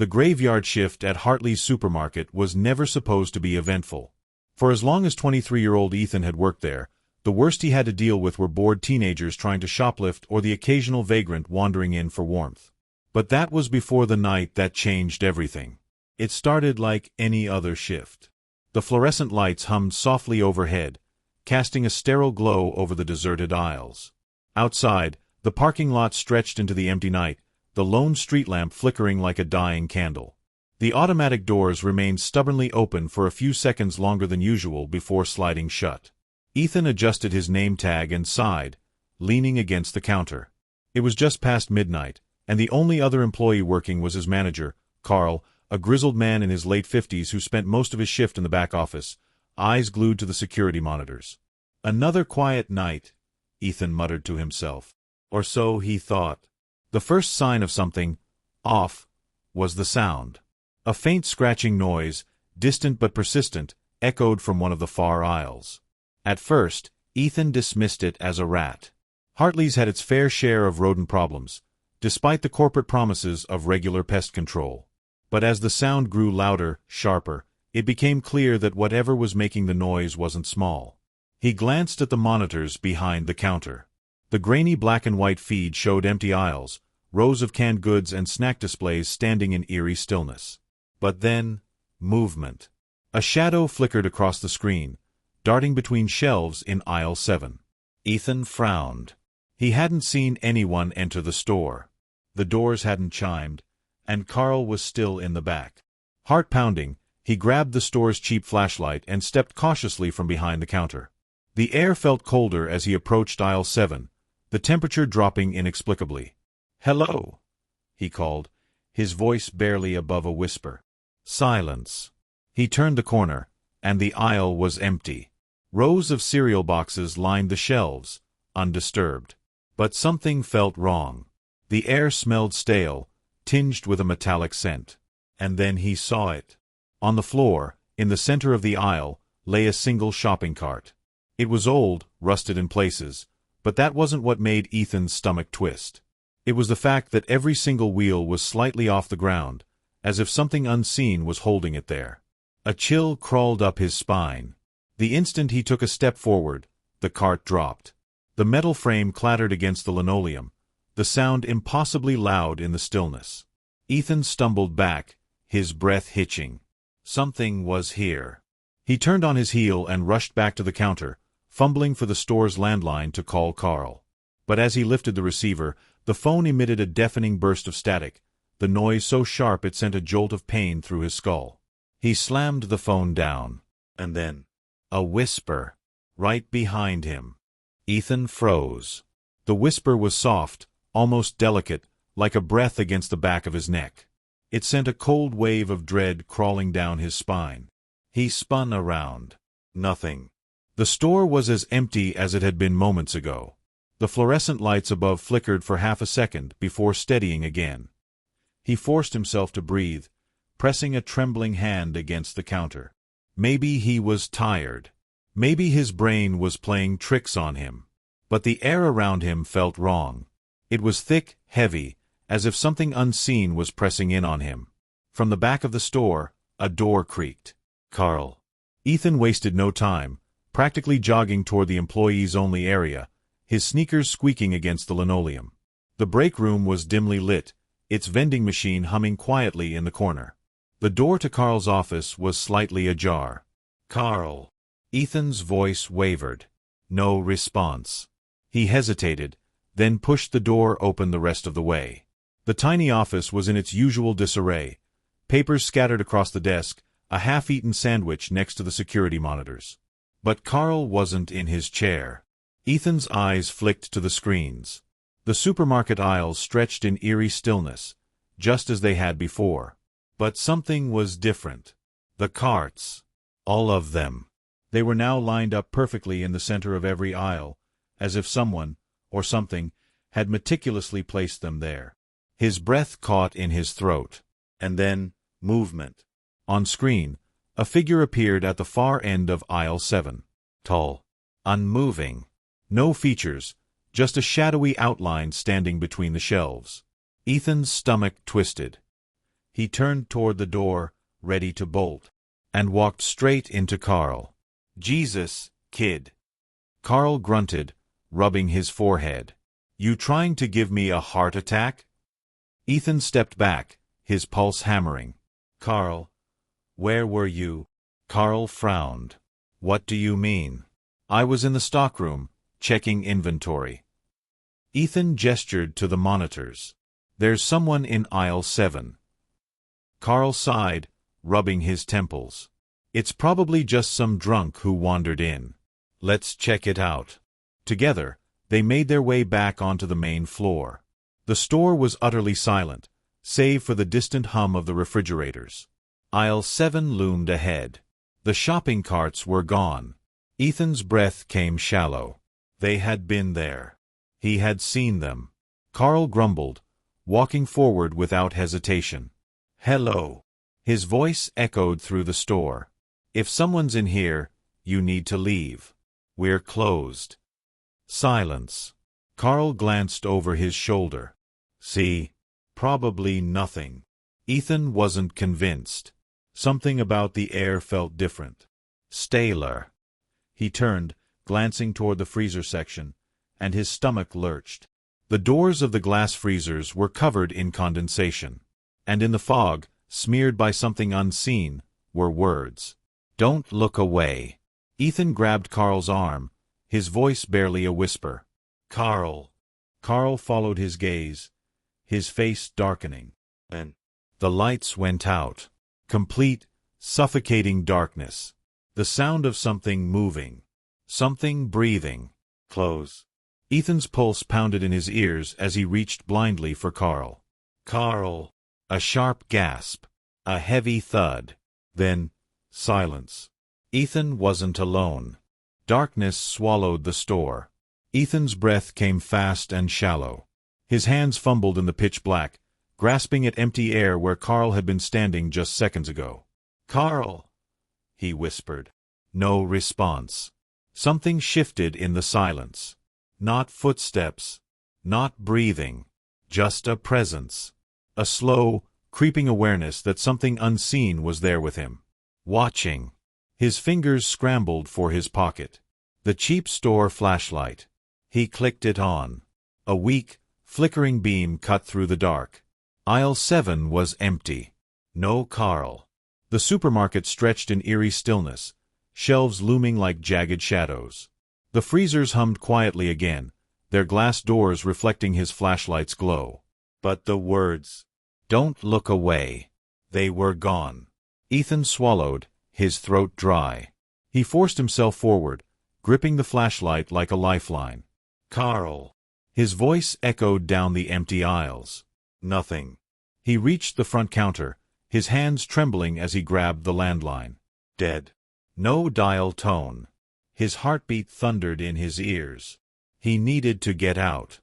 The graveyard shift at Hartley's supermarket was never supposed to be eventful. For as long as 23-year-old Ethan had worked there, the worst he had to deal with were bored teenagers trying to shoplift or the occasional vagrant wandering in for warmth. But that was before the night that changed everything. It started like any other shift. The fluorescent lights hummed softly overhead, casting a sterile glow over the deserted aisles. Outside, the parking lot stretched into the empty night, the lone street lamp flickering like a dying candle. The automatic doors remained stubbornly open for a few seconds longer than usual before sliding shut. Ethan adjusted his name tag and sighed, leaning against the counter. It was just past midnight, and the only other employee working was his manager, Carl, a grizzled man in his late 50s who spent most of his shift in the back office, eyes glued to the security monitors. Another quiet night, Ethan muttered to himself. Or so he thought. The first sign of something off was the sound. A faint scratching noise, distant but persistent, echoed from one of the far aisles. At first, Ethan dismissed it as a rat. Hartley's had its fair share of rodent problems, despite the corporate promises of regular pest control. But as the sound grew louder, sharper, it became clear that whatever was making the noise wasn't small. He glanced at the monitors behind the counter. The grainy black and white feed showed empty aisles, rows of canned goods and snack displays standing in eerie stillness. But then, movement. A shadow flickered across the screen, darting between shelves in aisle 7. Ethan frowned. He hadn't seen anyone enter the store. The doors hadn't chimed, and Carl was still in the back. Heart pounding, he grabbed the store's cheap flashlight and stepped cautiously from behind the counter. The air felt colder as he approached aisle 7, the temperature dropping inexplicably. "Hello," he called, his voice barely above a whisper. Silence. He turned the corner, and the aisle was empty. Rows of cereal boxes lined the shelves, undisturbed. But something felt wrong. The air smelled stale, tinged with a metallic scent. And then he saw it. On the floor, in the center of the aisle, lay a single shopping cart. It was old, rusted in places, but that wasn't what made Ethan's stomach twist. It was the fact that every single wheel was slightly off the ground, as if something unseen was holding it there. A chill crawled up his spine. The instant he took a step forward, the cart dropped. The metal frame clattered against the linoleum, the sound impossibly loud in the stillness. Ethan stumbled back, his breath hitching. Something was here. He turned on his heel and rushed back to the counter, fumbling for the store's landline to call Carl. But as he lifted the receiver, the phone emitted a deafening burst of static, the noise so sharp it sent a jolt of pain through his skull. He slammed the phone down. And then, a whisper, right behind him. Ethan froze. The whisper was soft, almost delicate, like a breath against the back of his neck. It sent a cold wave of dread crawling down his spine. He spun around. Nothing. The store was as empty as it had been moments ago. The fluorescent lights above flickered for half a second before steadying again. He forced himself to breathe, pressing a trembling hand against the counter. Maybe he was tired. Maybe his brain was playing tricks on him. But the air around him felt wrong. It was thick, heavy, as if something unseen was pressing in on him. From the back of the store, a door creaked. Carl. Ethan wasted no time, practically jogging toward the employees-only area, his sneakers squeaking against the linoleum. The break room was dimly lit, its vending machine humming quietly in the corner. The door to Carl's office was slightly ajar. "Carl." Ethan's voice wavered. No response. He hesitated, then pushed the door open the rest of the way. The tiny office was in its usual disarray, papers scattered across the desk, a half-eaten sandwich next to the security monitors. But Carl wasn't in his chair. Ethan's eyes flicked to the screens. The supermarket aisles stretched in eerie stillness, just as they had before. But something was different. The carts. All of them. They were now lined up perfectly in the center of every aisle, as if someone, or something, had meticulously placed them there. His breath caught in his throat. And then, movement. On screen, a figure appeared at the far end of aisle 7. Tall. Unmoving. No features, just a shadowy outline standing between the shelves. Ethan's stomach twisted. He turned toward the door, ready to bolt, and walked straight into Carl. "Jesus, kid." Carl grunted, rubbing his forehead. "You trying to give me a heart attack?" Ethan stepped back, his pulse hammering. "Carl, where were you?" Carl frowned. "What do you mean?" "I was in the stockroom, checking inventory." Ethan gestured to the monitors. "There's someone in aisle 7. Carl sighed, rubbing his temples. "It's probably just some drunk who wandered in. Let's check it out." Together, they made their way back onto the main floor. The store was utterly silent, save for the distant hum of the refrigerators. Aisle 7 loomed ahead. The shopping carts were gone. Ethan's breath came shallow. They had been there. He had seen them. Carl grumbled, walking forward without hesitation. "Hello." His voice echoed through the store. "If someone's in here, you need to leave. We're closed." Silence. Carl glanced over his shoulder. "See? Probably nothing." Ethan wasn't convinced. Something about the air felt different. Staler. He turned, glancing toward the freezer section, and his stomach lurched. The doors of the glass freezers were covered in condensation, and in the fog, smeared by something unseen, were words. "Don't look away." Ethan grabbed Carl's arm, his voice barely a whisper. "Carl." Carl followed his gaze, his face darkening. Then the lights went out. Complete, suffocating darkness. The sound of something moving. Something breathing. "Close." Ethan's pulse pounded in his ears as he reached blindly for Carl. "Carl." A sharp gasp. A heavy thud. Then, silence. Ethan wasn't alone. Darkness swallowed the store. Ethan's breath came fast and shallow. His hands fumbled in the pitch black, grasping at empty air where Carl had been standing just seconds ago. "Carl," he whispered. No response. Something shifted in the silence. Not footsteps. Not breathing. Just a presence. A slow, creeping awareness that something unseen was there with him. Watching. His fingers scrambled for his pocket. The cheap store flashlight. He clicked it on. A weak, flickering beam cut through the dark. Aisle 7 was empty. No Carl. The supermarket stretched in eerie stillness, shelves looming like jagged shadows. The freezers hummed quietly again, their glass doors reflecting his flashlight's glow. But the words, "Don't look away," they were gone. Ethan swallowed, his throat dry. He forced himself forward, gripping the flashlight like a lifeline. "Carl." His voice echoed down the empty aisles. Nothing. He reached the front counter, his hands trembling as he grabbed the landline. Dead. No dial tone. His heartbeat thundered in his ears. He needed to get out.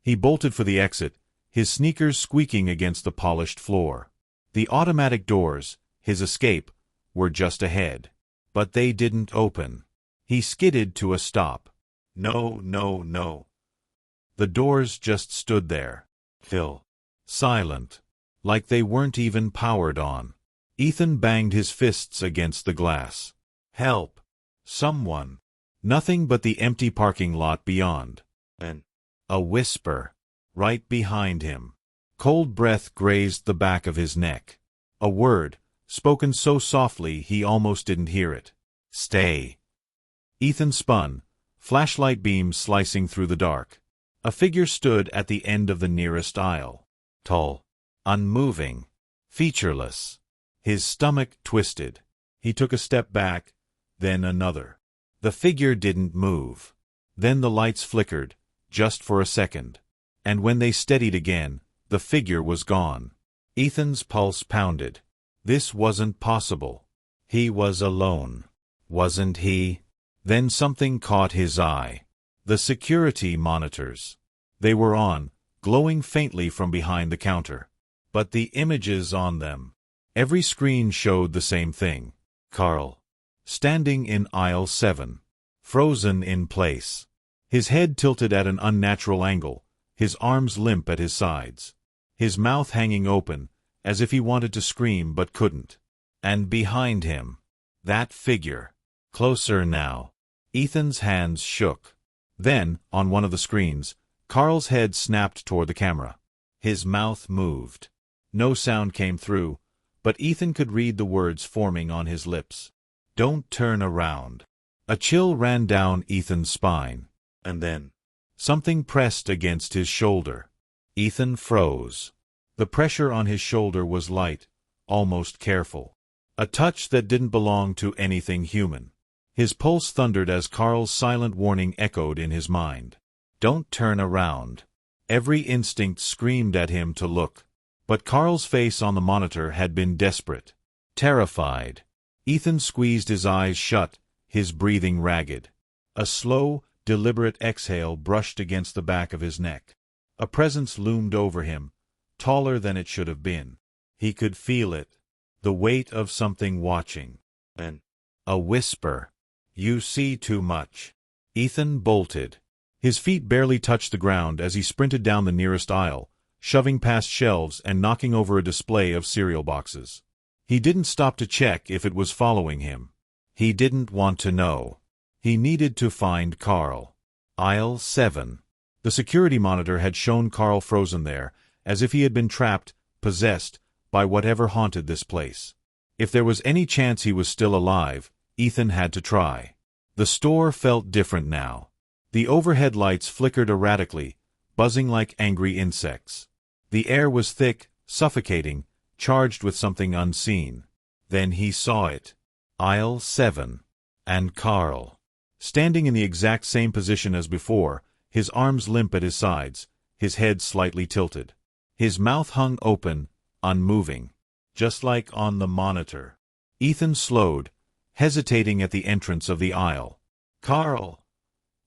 He bolted for the exit, his sneakers squeaking against the polished floor. The automatic doors, his escape, were just ahead. But they didn't open. He skidded to a stop. No, no, no. The doors just stood there. Still. Silent. Like they weren't even powered on. Ethan banged his fists against the glass. Help. Someone. Nothing but the empty parking lot beyond. And a whisper. Right behind him. Cold breath grazed the back of his neck. A word, spoken so softly he almost didn't hear it. Stay. Ethan spun, flashlight beams slicing through the dark. A figure stood at the end of the nearest aisle. Tall. Unmoving. Featureless. His stomach twisted. He took a step back, then another. The figure didn't move. Then the lights flickered, just for a second. And when they steadied again, the figure was gone. Ethan's pulse pounded. This wasn't possible. He was alone. Wasn't he? Then something caught his eye. The security monitors. They were on, glowing faintly from behind the counter. But the images on them. Every screen showed the same thing. Carl. Standing in aisle 7. Frozen in place. His head tilted at an unnatural angle, his arms limp at his sides. His mouth hanging open, as if he wanted to scream but couldn't. And behind him, that figure. Closer now. Ethan's hands shook. Then, on one of the screens, Carl's head snapped toward the camera. His mouth moved. No sound came through, but Ethan could read the words forming on his lips. "Don't turn around." A chill ran down Ethan's spine. And then, something pressed against his shoulder. Ethan froze. The pressure on his shoulder was light, almost careful. A touch that didn't belong to anything human. His pulse thundered as Carl's silent warning echoed in his mind. Don't turn around. Every instinct screamed at him to look. But Carl's face on the monitor had been desperate. Terrified. Ethan squeezed his eyes shut, his breathing ragged. A slow, deliberate exhale brushed against the back of his neck. A presence loomed over him, taller than it should have been. He could feel it. The weight of something watching. Then, a whisper. "You see too much." Ethan bolted. His feet barely touched the ground as he sprinted down the nearest aisle, shoving past shelves and knocking over a display of cereal boxes. He didn't stop to check if it was following him. He didn't want to know. He needed to find Carl. Aisle 7. The security monitor had shown Carl frozen there, as if he had been trapped, possessed, by whatever haunted this place. If there was any chance he was still alive, Ethan had to try. The store felt different now. The overhead lights flickered erratically, buzzing like angry insects. The air was thick, suffocating, charged with something unseen. Then he saw it. Aisle 7. And Carl. Standing in the exact same position as before, his arms limp at his sides, his head slightly tilted. His mouth hung open, unmoving, just like on the monitor. Ethan slowed, hesitating at the entrance of the aisle. "Carl,"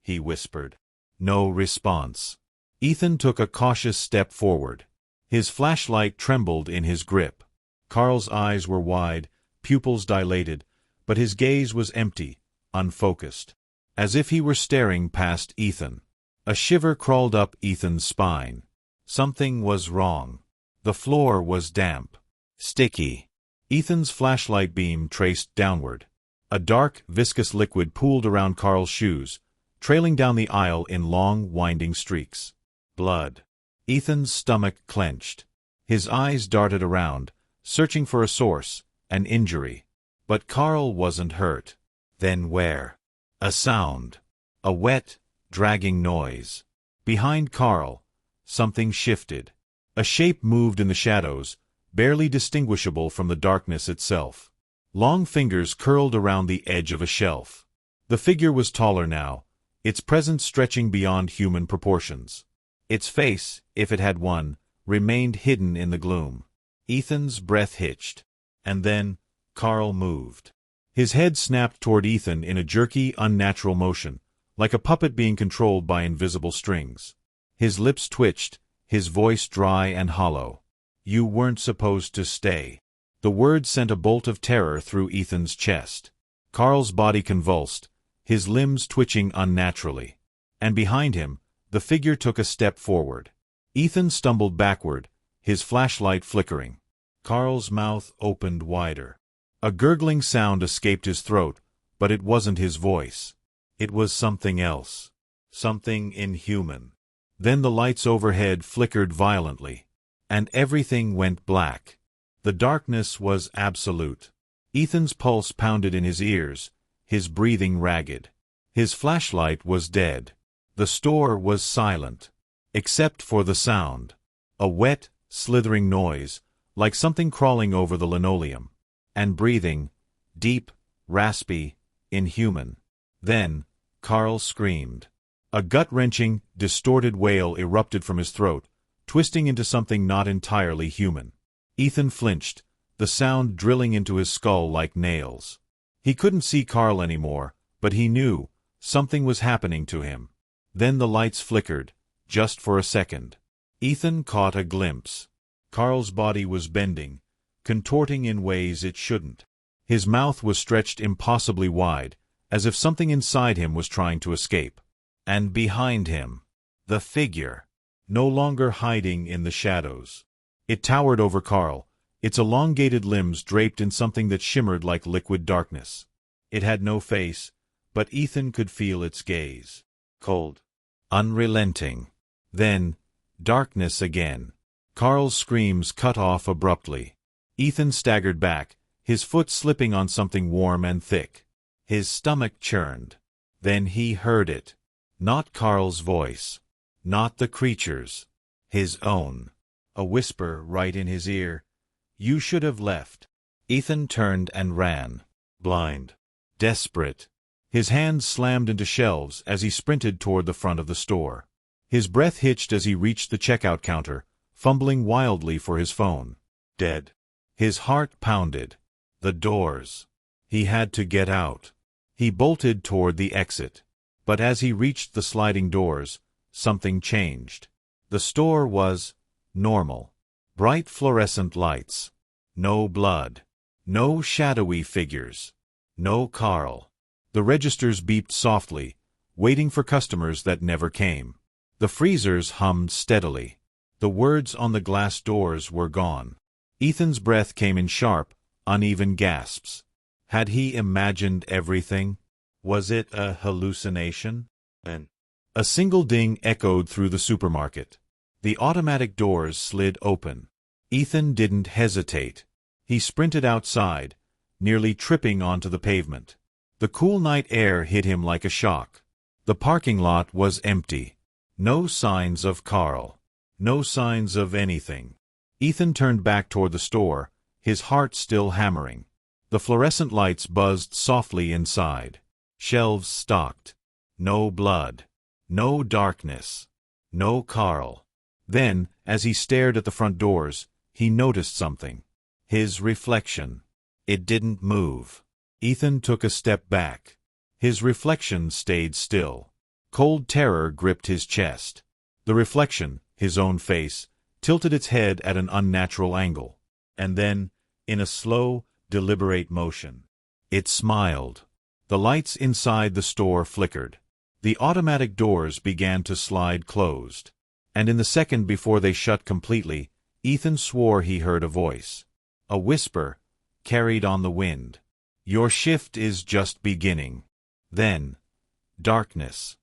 he whispered. No response. Ethan took a cautious step forward. His flashlight trembled in his grip. Carl's eyes were wide, pupils dilated, but his gaze was empty, unfocused, as if he were staring past Ethan. A shiver crawled up Ethan's spine. Something was wrong. The floor was damp. Sticky. Ethan's flashlight beam traced downward. A dark, viscous liquid pooled around Carl's shoes, trailing down the aisle in long, winding streaks. Blood. Ethan's stomach clenched. His eyes darted around, searching for a source, an injury. But Carl wasn't hurt. Then where? A sound. A wet, dragging noise. Behind Carl, something shifted. A shape moved in the shadows, barely distinguishable from the darkness itself. Long fingers curled around the edge of a shelf. The figure was taller now, its presence stretching beyond human proportions. Its face, if it had one, remained hidden in the gloom. Ethan's breath hitched. And then, Carl moved. His head snapped toward Ethan in a jerky, unnatural motion, like a puppet being controlled by invisible strings. His lips twitched, his voice dry and hollow. "You weren't supposed to stay." The word sent a bolt of terror through Ethan's chest. Carl's body convulsed, his limbs twitching unnaturally. And behind him, the figure took a step forward. Ethan stumbled backward, his flashlight flickering. Carl's mouth opened wider. A gurgling sound escaped his throat, but it wasn't his voice. It was something else. Something inhuman. Then the lights overhead flickered violently, and everything went black. The darkness was absolute. Ethan's pulse pounded in his ears, his breathing ragged. His flashlight was dead. The store was silent, except for the sound. A wet, slithering noise, like something crawling over the linoleum. And breathing, deep, raspy, inhuman. Then, Carl screamed. A gut-wrenching, distorted wail erupted from his throat, twisting into something not entirely human. Ethan flinched, the sound drilling into his skull like nails. He couldn't see Carl anymore, but he knew something was happening to him. Then the lights flickered, just for a second. Ethan caught a glimpse. Carl's body was bending, contorting in ways it shouldn't. His mouth was stretched impossibly wide, as if something inside him was trying to escape. And behind him, the figure, no longer hiding in the shadows. It towered over Carl, its elongated limbs draped in something that shimmered like liquid darkness. It had no face, but Ethan could feel its gaze. Cold. Unrelenting. Then, darkness again. Carl's screams cut off abruptly. Ethan staggered back, his foot slipping on something warm and thick. His stomach churned. Then he heard it. Not Carl's voice. Not the creature's. His own. A whisper right in his ear. "You should have left." Ethan turned and ran. Blind. Desperate. His hands slammed into shelves as he sprinted toward the front of the store. His breath hitched as he reached the checkout counter, fumbling wildly for his phone. Dead. His heart pounded. The doors. He had to get out. He bolted toward the exit. But as he reached the sliding doors, something changed. The store was normal. Bright fluorescent lights. No blood. No shadowy figures. No Carl. The registers beeped softly, waiting for customers that never came. The freezers hummed steadily. The words on the glass doors were gone. Ethan's breath came in sharp, uneven gasps. Had he imagined everything? Was it a hallucination? A single ding echoed through the supermarket. The automatic doors slid open. Ethan didn't hesitate. He sprinted outside, nearly tripping onto the pavement. The cool night air hit him like a shock. The parking lot was empty. No signs of Carl. No signs of anything. Ethan turned back toward the store, his heart still hammering. The fluorescent lights buzzed softly inside. Shelves stocked. No blood. No darkness. No Carl. Then, as he stared at the front doors, he noticed something. His reflection. It didn't move. Ethan took a step back. His reflection stayed still. Cold terror gripped his chest. The reflection, his own face, tilted its head at an unnatural angle. And then, in a slow, deliberate motion, it smiled. The lights inside the store flickered. The automatic doors began to slide closed. And in the second before they shut completely, Ethan swore he heard a voice. A whisper, carried on the wind. "Your shift is just beginning." Then, darkness.